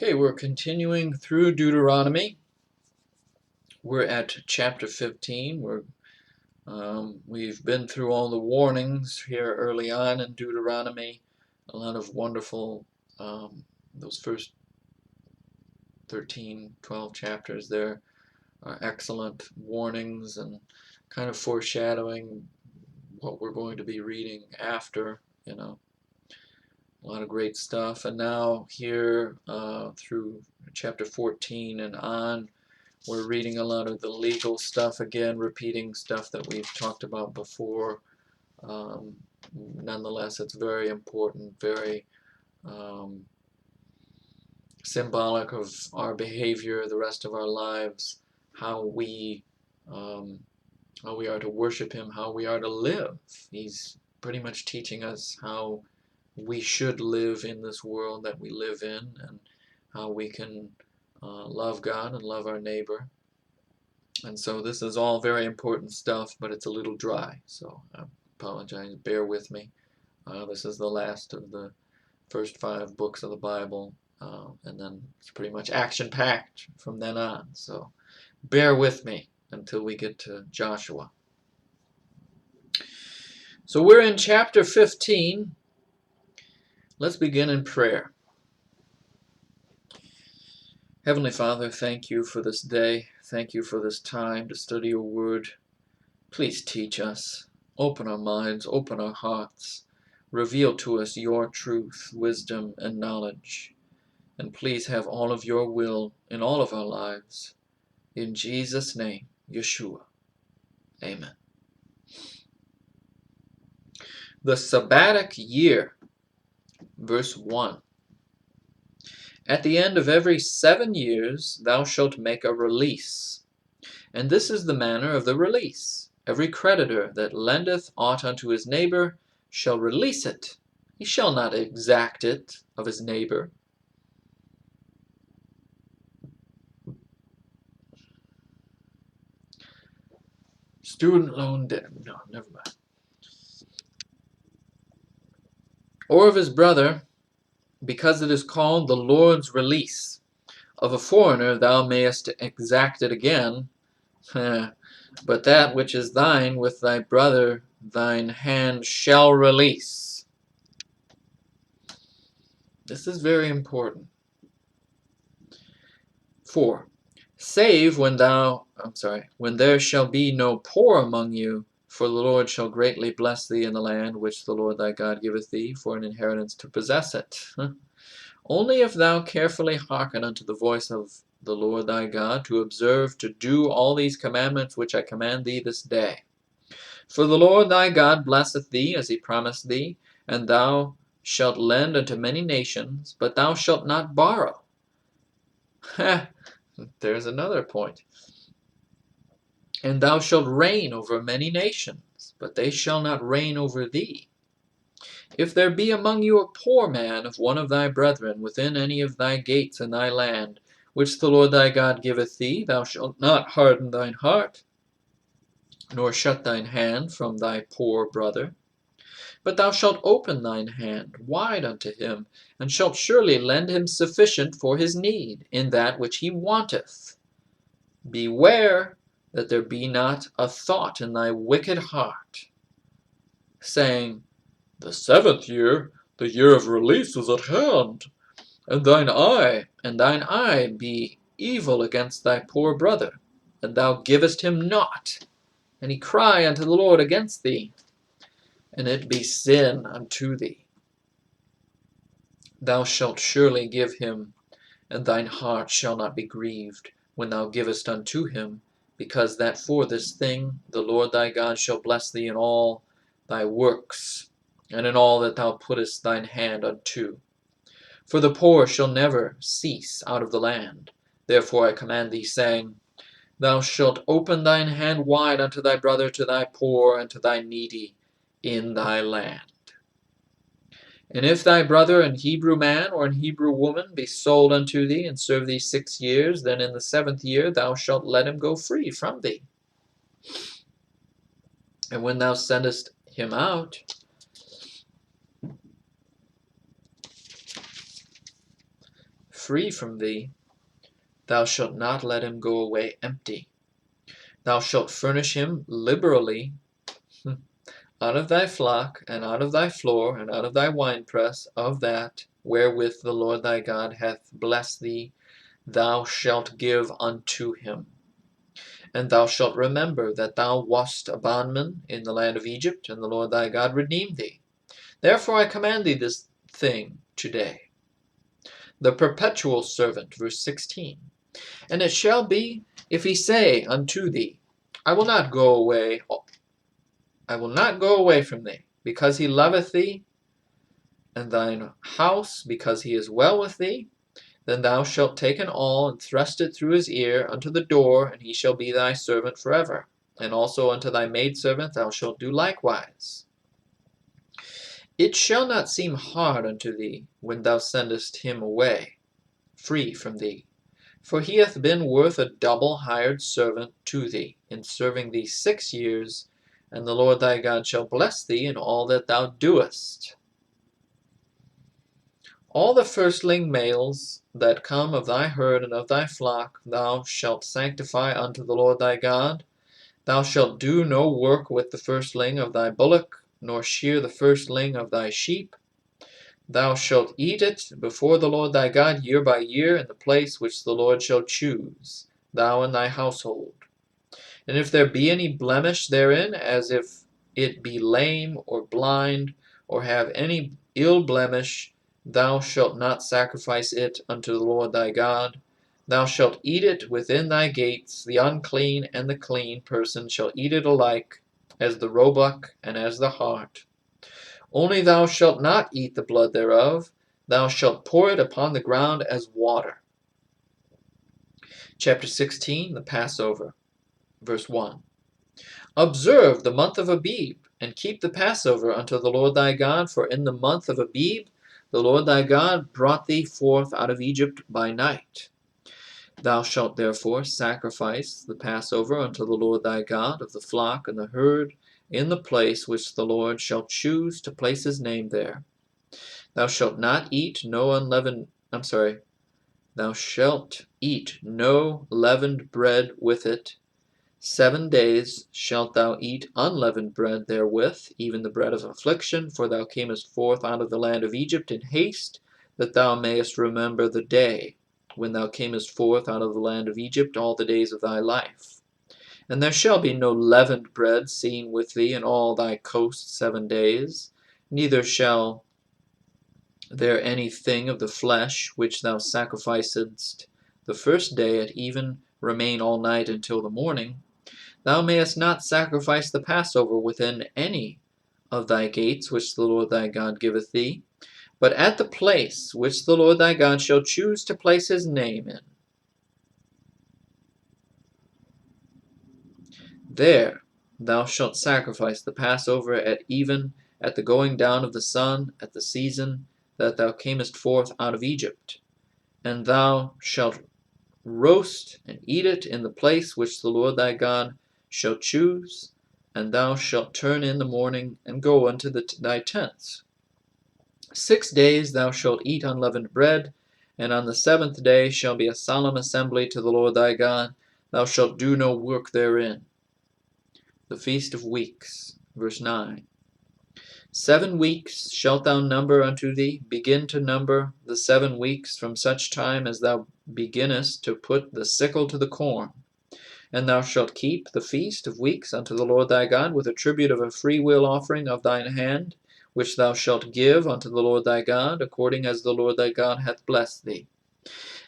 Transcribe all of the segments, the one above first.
Okay, we're continuing through Deuteronomy. We're at chapter 15. We've been through all the warnings here early on in Deuteronomy. A lot of wonderful, those first 13, 12 chapters there are excellent warnings and kind of foreshadowing what we're going to be reading after, a lot of great stuff. And now here through chapter 14 and on, we're reading a lot of the legal stuff again, repeating stuff that we've talked about before. Nonetheless, it's very important, very symbolic of our behavior, the rest of our lives, how we are to worship Him, how we are to live. He's pretty much teaching us how we should live in this world that we live in, and how we can love God and love our neighbor. And so this is all very important stuff, but it's a little dry, so I apologize. Bear with me. This is the last of the first 5 books of the Bible, and then it's pretty much action-packed from then on. So bear with me until we get to Joshua. So we're in chapter 15. Let's begin in prayer. Heavenly Father, thank you for this day. Thank you for this time to study your word. Please teach us. Open our minds, open our hearts. Reveal to us your truth, wisdom, and knowledge. And please have all of your will in all of our lives. In Jesus' name, Yeshua. Amen. The Sabbatic year, verse 1. At the end of every 7 years thou shalt make a release. And this is the manner of the release. Every creditor that lendeth aught unto his neighbor shall release it. He shall not exact it of his neighbor. Student loan debt. No, never mind. Or of his brother, because it is called the Lord's release. Of a foreigner thou mayest exact it again, but that which is thine with thy brother thine hand shall release. This is very important. 4. Save when there shall be no poor among you, for the Lord shall greatly bless thee in the land which the Lord thy God giveth thee for an inheritance to possess it. Only if thou carefully hearken unto the voice of the Lord thy God, to observe to do all these commandments which I command thee this day. For the Lord thy God blesseth thee as he promised thee, and thou shalt lend unto many nations, but thou shalt not borrow. There's another point. And thou shalt reign over many nations, but they shall not reign over thee. If there be among you a poor man of one of thy brethren within any of thy gates in thy land, which the Lord thy God giveth thee, thou shalt not harden thine heart, nor shut thine hand from thy poor brother. But thou shalt open thine hand wide unto him, and shalt surely lend him sufficient for his need, in that which he wanteth. Beware that there be not a thought in thy wicked heart, saying, The 7th year, the year of release, is at hand, and thine eye be evil against thy poor brother, and thou givest him naught, and he cry unto the Lord against thee, and it be sin unto thee. Thou shalt surely give him, and thine heart shall not be grieved when thou givest unto him, because that for this thing the Lord thy God shall bless thee in all thy works, and in all that thou puttest thine hand unto. For the poor shall never cease out of the land. Therefore I command thee, saying, Thou shalt open thine hand wide unto thy brother, to thy poor, and to thy needy in thy land. And if thy brother, an Hebrew man or an Hebrew woman, be sold unto thee, and serve thee 6 years, then in the 7th year thou shalt let him go free from thee. And when thou sendest him out, free from thee, thou shalt not let him go away empty. Thou shalt furnish him liberally out of thy flock, and out of thy floor, and out of thy winepress, of that wherewith the Lord thy God hath blessed thee, thou shalt give unto him. And thou shalt remember that thou wast a bondman in the land of Egypt, and the Lord thy God redeemed thee. Therefore I command thee this thing today. The perpetual servant, verse 16. And it shall be, if he say unto thee, I will not go away from thee, because he loveth thee, and thine house, because he is well with thee, then thou shalt take an awl, and thrust it through his ear unto the door, and he shall be thy servant forever. And also unto thy maidservant thou shalt do likewise. It shall not seem hard unto thee when thou sendest him away free from thee, for he hath been worth a double hired servant to thee, in serving thee 6 years, and the Lord thy God shall bless thee in all that thou doest. All the firstling males that come of thy herd and of thy flock thou shalt sanctify unto the Lord thy God. Thou shalt do no work with the firstling of thy bullock, nor shear the firstling of thy sheep. Thou shalt eat it before the Lord thy God year by year in the place which the Lord shall choose, thou and thy household. And if there be any blemish therein, as if it be lame or blind, or have any ill blemish, thou shalt not sacrifice it unto the Lord thy God. Thou shalt eat it within thy gates. The unclean and the clean person shall eat it alike, as the roebuck and as the hart. Only thou shalt not eat the blood thereof. Thou shalt pour it upon the ground as water. Chapter 16, the Passover. Verse 1. Observe the month of Abib, and keep the Passover unto the Lord thy God, for in the month of Abib the Lord thy God brought thee forth out of Egypt by night. Thou shalt therefore sacrifice the Passover unto the Lord thy God of the flock and the herd in the place which the Lord shall choose to place his name there. Thou shalt eat no leavened bread with it. 7 days shalt thou eat unleavened bread therewith, even the bread of affliction, for thou camest forth out of the land of Egypt in haste, that thou mayest remember the day when thou camest forth out of the land of Egypt all the days of thy life. And there shall be no leavened bread seen with thee in all thy coast 7 days, neither shall there any thing of the flesh which thou sacrificedst the first day at even remain all night until the morning. Thou mayest not sacrifice the Passover within any of thy gates which the Lord thy God giveth thee, but at the place which the Lord thy God shall choose to place his name in. There thou shalt sacrifice the Passover at even, at the going down of the sun, at the season that thou camest forth out of Egypt. And thou shalt roast and eat it in the place which the Lord thy God shall choose, and thou shalt turn in the morning and go unto thy tents. 6 days thou shalt eat unleavened bread, and on the 7th day shall be a solemn assembly to the Lord thy God. Thou shalt do no work therein. The Feast of Weeks, verse 9. 7 weeks shalt thou number unto thee. Begin to number the 7 weeks from such time as thou beginnest to put the sickle to the corn. And thou shalt keep the feast of weeks unto the Lord thy God with a tribute of a freewill offering of thine hand, which thou shalt give unto the Lord thy God, according as the Lord thy God hath blessed thee.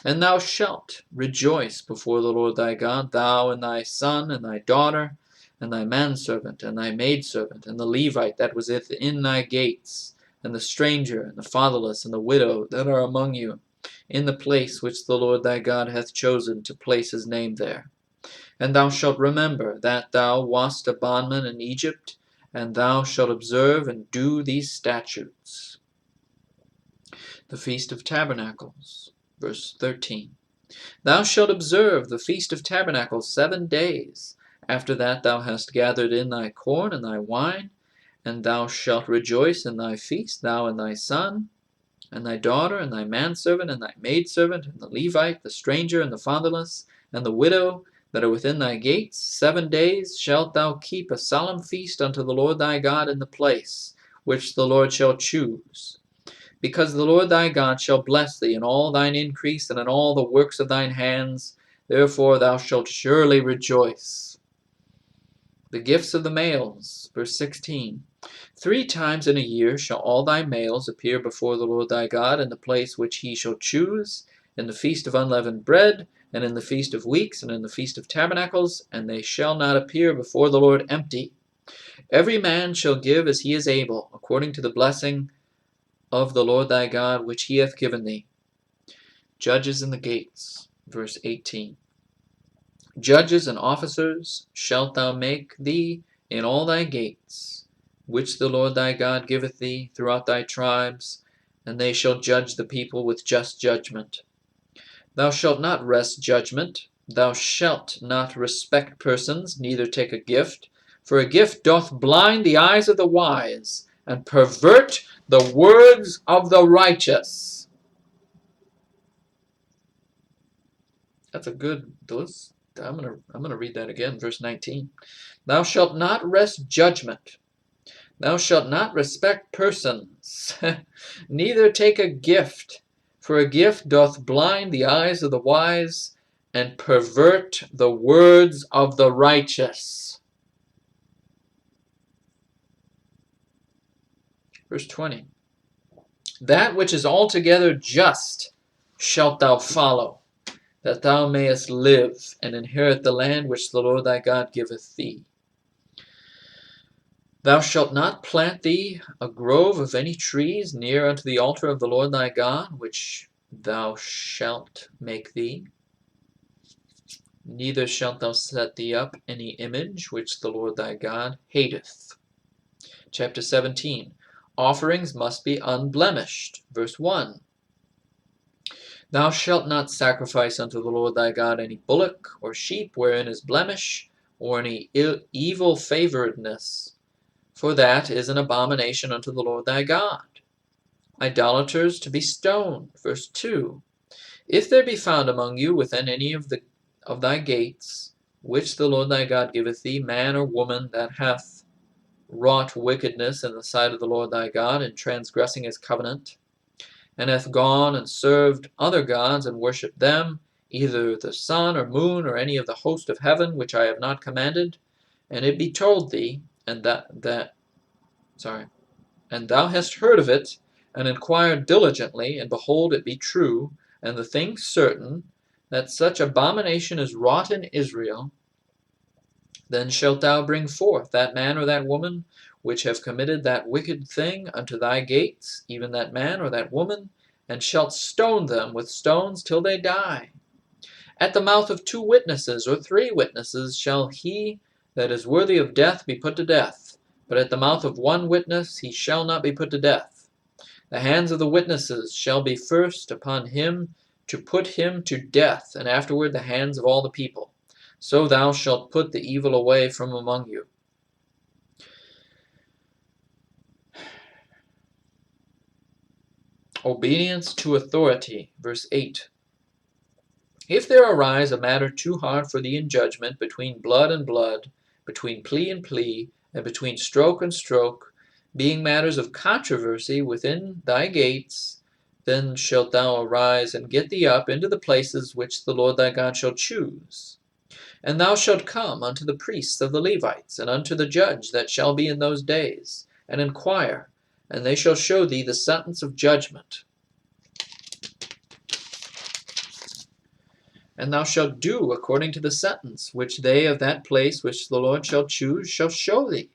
And thou shalt rejoice before the Lord thy God, thou and thy son and thy daughter, and thy manservant, and thy maidservant, and the Levite that was within thy gates, and the stranger, and the fatherless, and the widow that are among you, in the place which the Lord thy God hath chosen to place his name there. And thou shalt remember that thou wast a bondman in Egypt, and thou shalt observe and do these statutes. The Feast of Tabernacles, verse 13. Thou shalt observe the Feast of Tabernacles 7 days. After that thou hast gathered in thy corn and thy wine, and thou shalt rejoice in thy feast, thou and thy son, and thy daughter, and thy manservant, and thy maidservant, and the Levite, the stranger, and the fatherless, and the widow that are within thy gates. 7 days shalt thou keep a solemn feast unto the Lord thy God in the place which the Lord shall choose. Because the Lord thy God shall bless thee in all thine increase and in all the works of thine hands, therefore thou shalt surely rejoice. The gifts of the males, verse 16. 3 times in a year shall all thy males appear before the Lord thy God in the place which he shall choose, in the feast of unleavened bread, and in the feast of weeks, and in the feast of tabernacles, and they shall not appear before the Lord empty. Every man shall give as he is able, according to the blessing of the Lord thy God which he hath given thee. Judges in the gates, verse 18. Judges and officers shalt thou make thee in all thy gates, which the Lord thy God giveth thee throughout thy tribes, and they shall judge the people with just judgment. Thou shalt not wrest judgment, thou shalt not respect persons, neither take a gift, for a gift doth blind the eyes of the wise, and pervert the words of the righteous. That's a good, I'm gonna read that again, verse 19. Thou shalt not wrest judgment. Thou shalt not respect persons, neither take a gift, for a gift doth blind the eyes of the wise, and pervert the words of the righteous. Verse 20. That which is altogether just shalt thou follow, that thou mayest live, and inherit the land which the Lord thy God giveth thee. Thou shalt not plant thee a grove of any trees near unto the altar of the Lord thy God, which thou shalt make thee. Neither shalt thou set thee up any image which the Lord thy God hateth. Chapter 17. Offerings must be unblemished. Verse 1. Thou shalt not sacrifice unto the Lord thy God any bullock or sheep wherein is blemish, or any evil favoredness, for that is an abomination unto the Lord thy God. Idolaters to be stoned. Verse 2. If there be found among you within any of thy gates, which the Lord thy God giveth thee, man or woman that hath wrought wickedness in the sight of the Lord thy God, in transgressing his covenant, and hath gone and served other gods and worshipped them, either the sun or moon or any of the host of heaven, which I have not commanded, and it be told thee, and thou hast heard of it, and inquired diligently, and behold, it be true, and the thing certain, that such abomination is wrought in Israel, then shalt thou bring forth that man or that woman which have committed that wicked thing unto thy gates, even that man or that woman, and shalt stone them with stones till they die. At the mouth of 2 witnesses or 3 witnesses shall he that is worthy of death be put to death, but at the mouth of 1 witness he shall not be put to death. The hands of the witnesses shall be first upon him to put him to death, and afterward the hands of all the people. So thou shalt put the evil away from among you. Obedience to authority. Verse 8. If there arise a matter too hard for thee in judgment, between blood and blood, between plea and plea, and between stroke and stroke, being matters of controversy within thy gates, then shalt thou arise and get thee up into the places which the Lord thy God shall choose. And thou shalt come unto the priests of the Levites, and unto the judge that shall be in those days, and inquire, and they shall show thee the sentence of judgment. And thou shalt do according to the sentence which they of that place which the Lord shall choose shall show thee.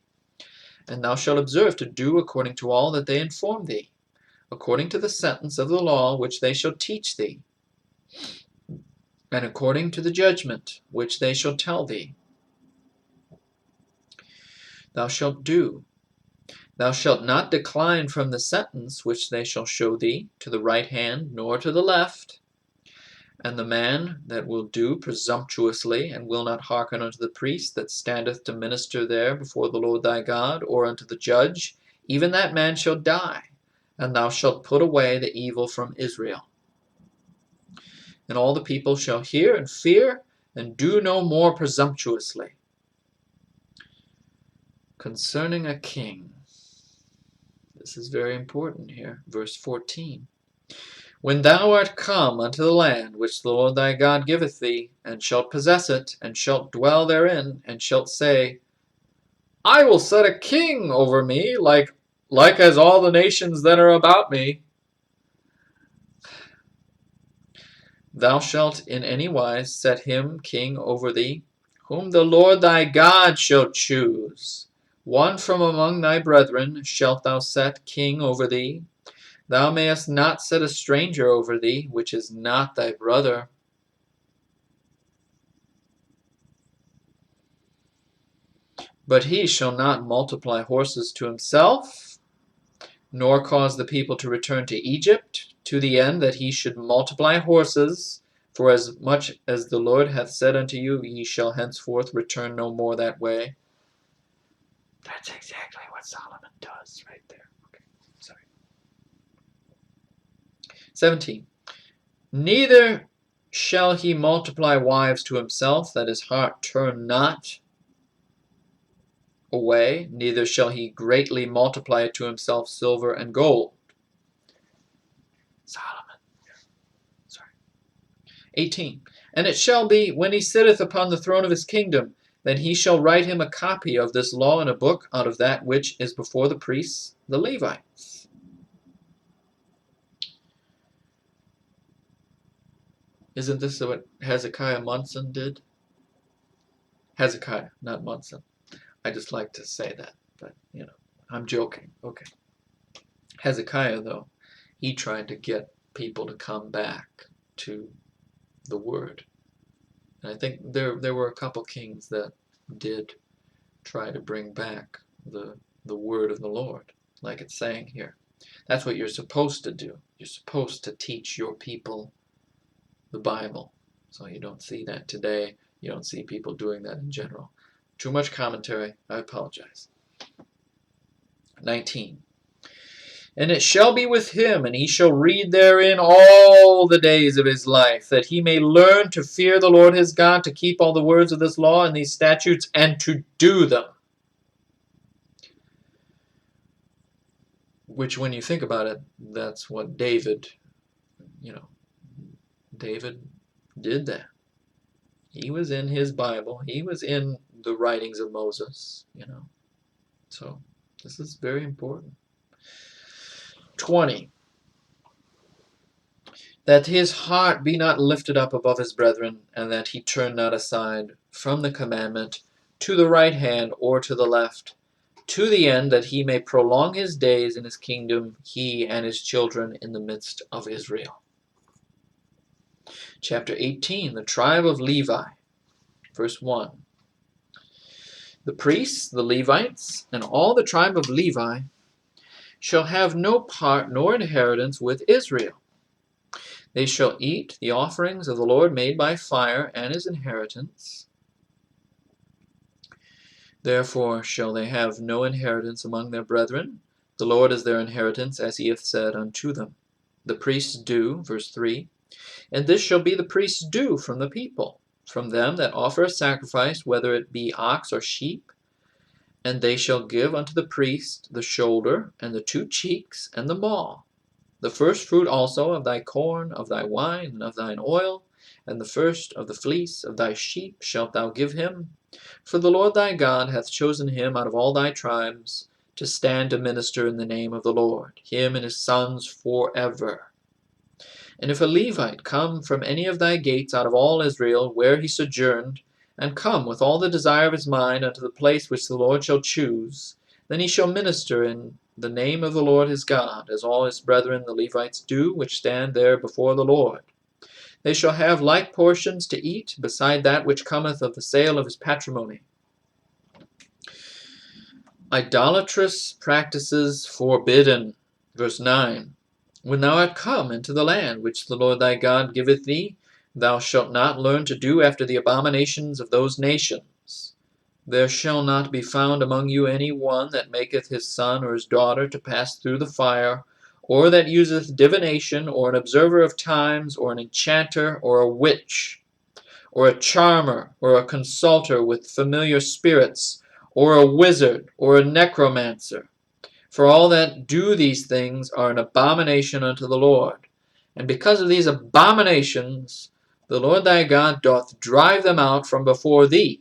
And thou shalt observe to do according to all that they inform thee, according to the sentence of the law which they shall teach thee, and according to the judgment which they shall tell thee. Thou shalt do. Thou shalt not decline from the sentence which they shall show thee, to the right hand, nor to the left. And the man that will do presumptuously, and will not hearken unto the priest that standeth to minister there before the Lord thy God, or unto the judge, even that man shall die. And thou shalt put away the evil from Israel. And all the people shall hear and fear, and do no more presumptuously. Concerning a king. This is very important here. Verse 14. When thou art come unto the land which the Lord thy God giveth thee, and shalt possess it, and shalt dwell therein, and shalt say, I will set a king over me, like as all the nations that are about me. Thou shalt in any wise set him king over thee, whom the Lord thy God shall choose. One from among thy brethren shalt thou set king over thee. Thou mayest not set a stranger over thee, which is not thy brother. But he shall not multiply horses to himself, nor cause the people to return to Egypt, to the end that he should multiply horses. For as much as the Lord hath said unto you, ye shall henceforth return no more that way. That's exactly what Solomon does right there. Okay, sorry. 17. Neither shall he multiply wives to himself, that his heart turn not away, neither shall he greatly multiply to himself silver and gold. Solomon. Sorry. 18. And it shall be, when he sitteth upon the throne of his kingdom, then he shall write him a copy of this law in a book out of that which is before the priests, the Levites. Isn't this what Hezekiah Munson did? Hezekiah, not Munson. I just like to say that, but, I'm joking. Okay. Hezekiah, though, he tried to get people to come back to the Word. And I think there were a couple kings that did try to bring back the Word of the Lord, like it's saying here. That's what you're supposed to do. You're supposed to teach your people the Bible. So you don't see that today. You don't see people doing that in general. Too much commentary. I apologize. 19. And it shall be with him, and he shall read therein all the days of his life, that he may learn to fear the Lord his God, to keep all the words of this law and these statutes, and to do them. Which, when you think about it, that's what David did that. He was in his Bible. He was in the writings of Moses, So this is very important. 20. That his heart be not lifted up above his brethren, and that he turn not aside from the commandment to the right hand or to the left, to the end that he may prolong his days in his kingdom, he and his children in the midst of Israel. Chapter 18, the tribe of Levi, verse 1. The priests, the Levites, and all the tribe of Levi shall have no part nor inheritance with Israel. They shall eat the offerings of the Lord made by fire and his inheritance. Therefore shall they have no inheritance among their brethren. The Lord is their inheritance, as he hath said unto them. The priests do, verse 3, and this shall be the priest's due from the people, from them that offer a sacrifice, whether it be ox or sheep. And they shall give unto the priest the shoulder, and the 2 cheeks, and the maw. The first fruit also of thy corn, of thy wine, and of thine oil, and the first of the fleece of thy sheep shalt thou give him. For the Lord thy God hath chosen him out of all thy tribes, to stand to minister in the name of the Lord, him and his sons forever. And if a Levite come from any of thy gates out of all Israel, where he sojourned, and come with all the desire of his mind unto the place which the Lord shall choose, then he shall minister in the name of the Lord his God, as all his brethren the Levites do, which stand there before the Lord. They shall have like portions to eat, beside that which cometh of the sale of his patrimony. Idolatrous practices forbidden. Verse 9. When thou art come into the land which the Lord thy God giveth thee, thou shalt not learn to do after the abominations of those nations. There shall not be found among you any one that maketh his son or his daughter to pass through the fire, or that useth divination, or an observer of times, or an enchanter, or a witch, or a charmer, or a consulter with familiar spirits, or a wizard, or a necromancer. For all that do these things are an abomination unto the Lord. And because of these abominations, the Lord thy God doth drive them out from before thee.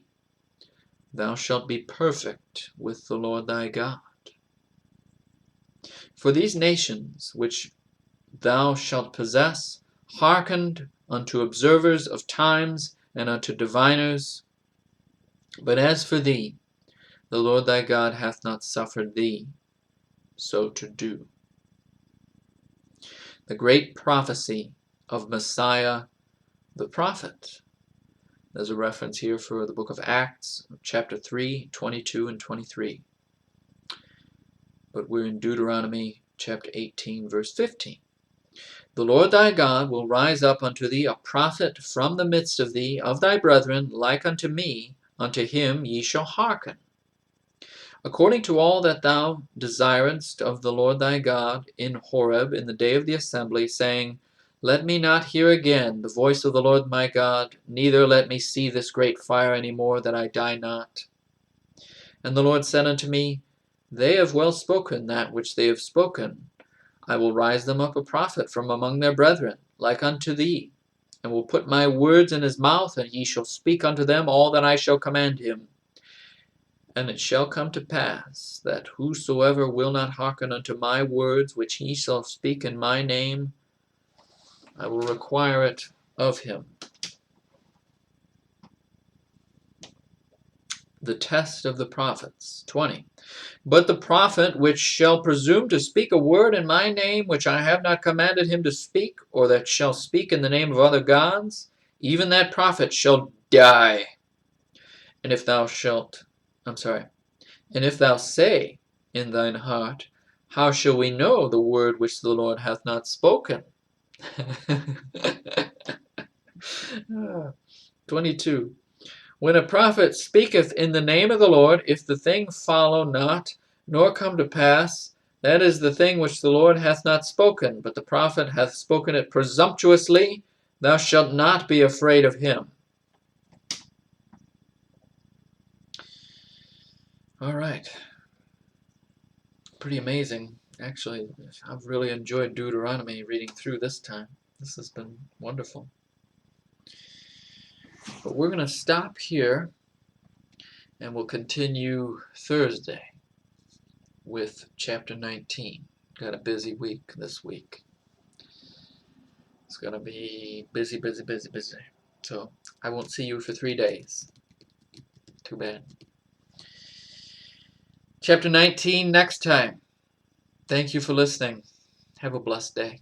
Thou shalt be perfect with the Lord thy God. For these nations which thou shalt possess hearkened unto observers of times and unto diviners. But as for thee, the Lord thy God hath not suffered thee so to do. The great prophecy of Messiah the prophet. There's a reference here for the book of Acts, chapter 3, 22 and 23. But we're in Deuteronomy chapter 18, verse 15. The Lord thy God will rise up unto thee a prophet from the midst of thee, of thy brethren, like unto me. Unto him ye shall hearken. According to all that thou desiredst of the Lord thy God in Horeb in the day of the assembly, saying, Let me not hear again the voice of the Lord my God, neither let me see this great fire any more, that I die not. And the Lord said unto me, They have well spoken that which they have spoken. I will rise them up a prophet from among their brethren, like unto thee, and will put my words in his mouth, and he shall speak unto them all that I shall command him. And it shall come to pass, that whosoever will not hearken unto my words, which he shall speak in my name, I will require it of him. The test of the prophets. 20. But the prophet which shall presume to speak a word in my name, which I have not commanded him to speak, or that shall speak in the name of other gods, even that prophet shall die. And if thou say in thine heart, How shall we know the word which the Lord hath not spoken? 22. When a prophet speaketh in the name of the Lord, if the thing follow not, nor come to pass, that is the thing which the Lord hath not spoken, but the prophet hath spoken it presumptuously, thou shalt not be afraid of him. All right. Pretty amazing. Actually, I've really enjoyed Deuteronomy reading through this time. This has been wonderful. But we're going to stop here, and we'll continue Thursday with chapter 19. Got a busy week this week. It's going to be busy. So I won't see you for 3 days. Too bad. Chapter 19 next time. Thank you for listening. Have a blessed day.